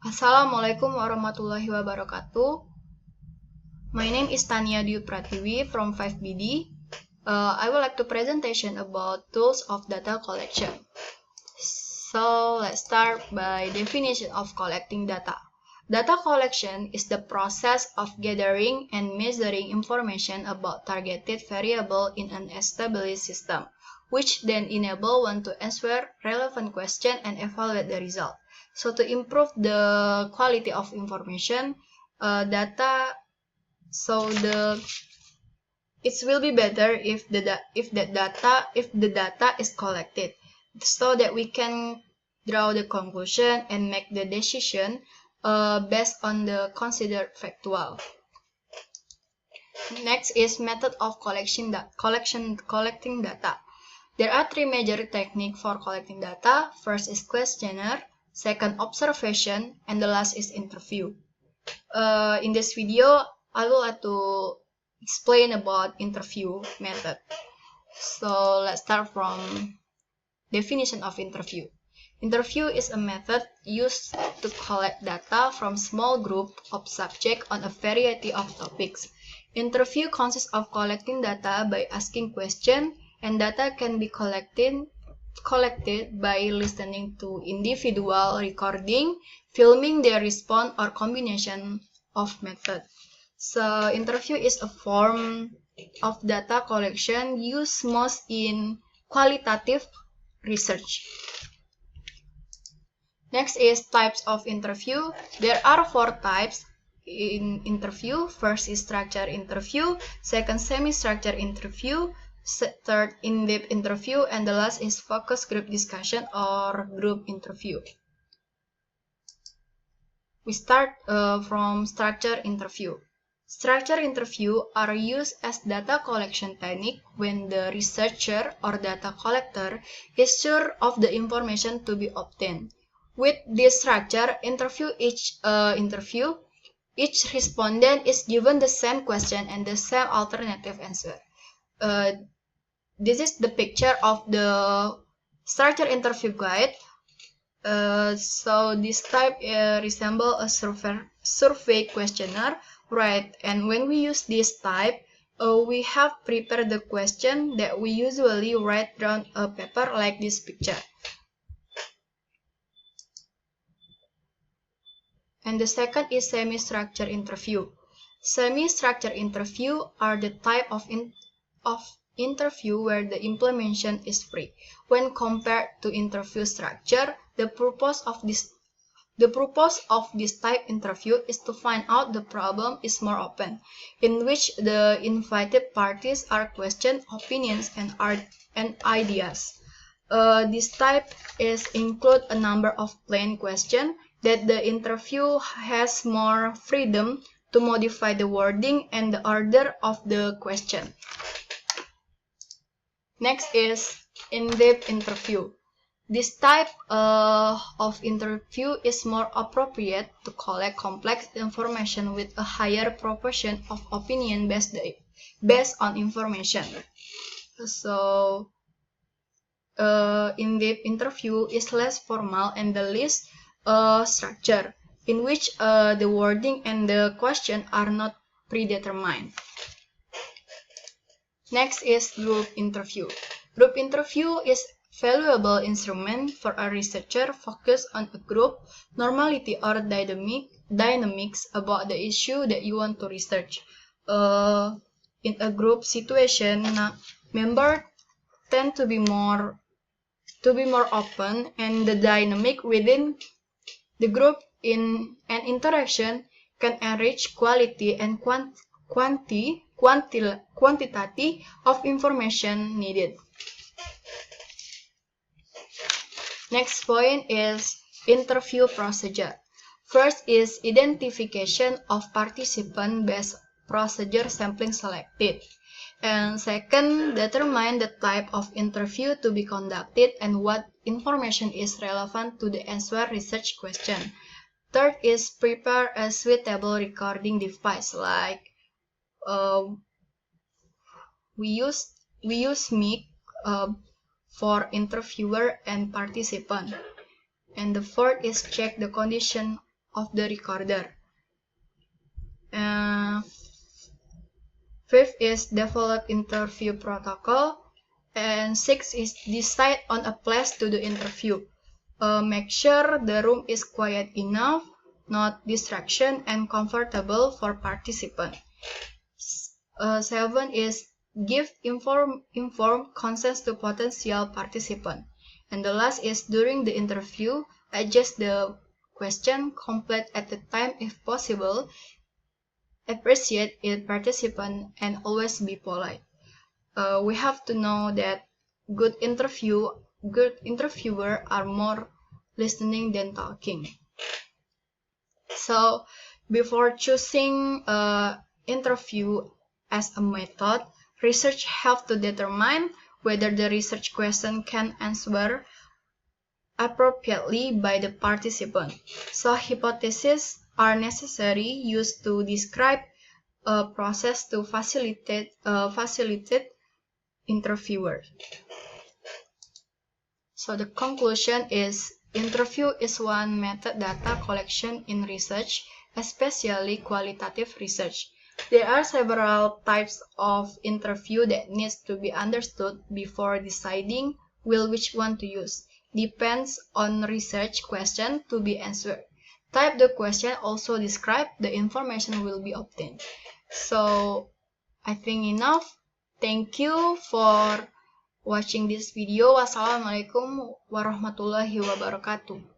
Assalamualaikum warahmatullahi wabarakatuh. My name is Tania Dwi Pratiwi from 5BD. I would like to presentation about tools of data collection. So let's start by definition of collecting data. Data collection is the process of gathering and measuring information about targeted variable in an established system, which then enable one to answer relevant question and evaluate the result. So to improve the quality of information, it will be better if the data is collected, so that we can draw the conclusion and make the decision based on the considered factual. Next is method of collecting data. There are three major techniques for collecting data. First is questionnaire, second observation, and the last is interview. In this video, I would like to explain about interview method. So let's start from definition of interview. Interview is a method used to collect data from small group of subjects on a variety of topics. Interview consists of collecting data by asking questions, and data can be collected by listening to individual recording, filming their response, or combination of methods. So interview is a form of data collection used most in qualitative research. Next is types of interview. There are 4 types in interview. First is structured interview, second semi-structured interview, third in-depth interview, and the last is focus group discussion or group interview. We start from structured interview. Structured interview are used as data collection technique when the researcher or data collector is sure of the information to be obtained. With this structure interview, each respondent is given the same question and the same alternative answer. This is the picture of the structured interview guide. So this type resemble a survey questionnaire, right? And when we use this type, we have prepared the question that we usually write down a paper like this picture. And the second is semi-structured interview. Semi-structured interview are the type of interview where the implementation is free. When compared to interview structure, the purpose of this type interview is to find out the problem is more open, in which the invited parties are questioned opinions and ideas. This type include a number of plain questions that the interview has more freedom to modify the wording and the order of the question. Next is in-depth interview. This type of interview is more appropriate to collect complex information with a higher proportion of opinion based on information. So in-depth interview is less formal and the least structured, in which the wording and the question are not predetermined. Next is group interview. Group interview is valuable instrument for a researcher focused on a group, normality or dynamics about the issue that you want to research. In a group situation, members tend to be more open, and the dynamic within the group in an interaction can enrich quality and quantity of information needed. Next point is interview procedure. First is identification of participant-based procedure sampling selected. And second, determine the type of interview to be conducted and what information is relevant to the answer research question. Third is prepare a suitable recording device, like we use mic for interviewer and participant. And the fourth is check the condition of the recorder. Fifth is develop interview protocol. And sixth is decide on a place to do interview. Make sure the room is quiet enough, not distraction, and comfortable for participant. 7 is give informed consent to potential participant. And the last is during the interview, adjust the question, complete at the time if possible, appreciate each participant, and always be polite. We have to know that good interviewer are more listening than talking. So before choosing interview as a method, research have to determine whether the research question can answer appropriately by the participant. So hypotheses are necessary used to describe a process to facilitate interviewer. So the conclusion is interview is one method data collection in research, especially qualitative research. There are several types of interview that needs to be understood before deciding which one to use. Depends on research question to be answered. Type the question also describe the information will be obtained. So I think enough. Thank you for watching this video. Wassalamualaikum warahmatullahi wabarakatuh.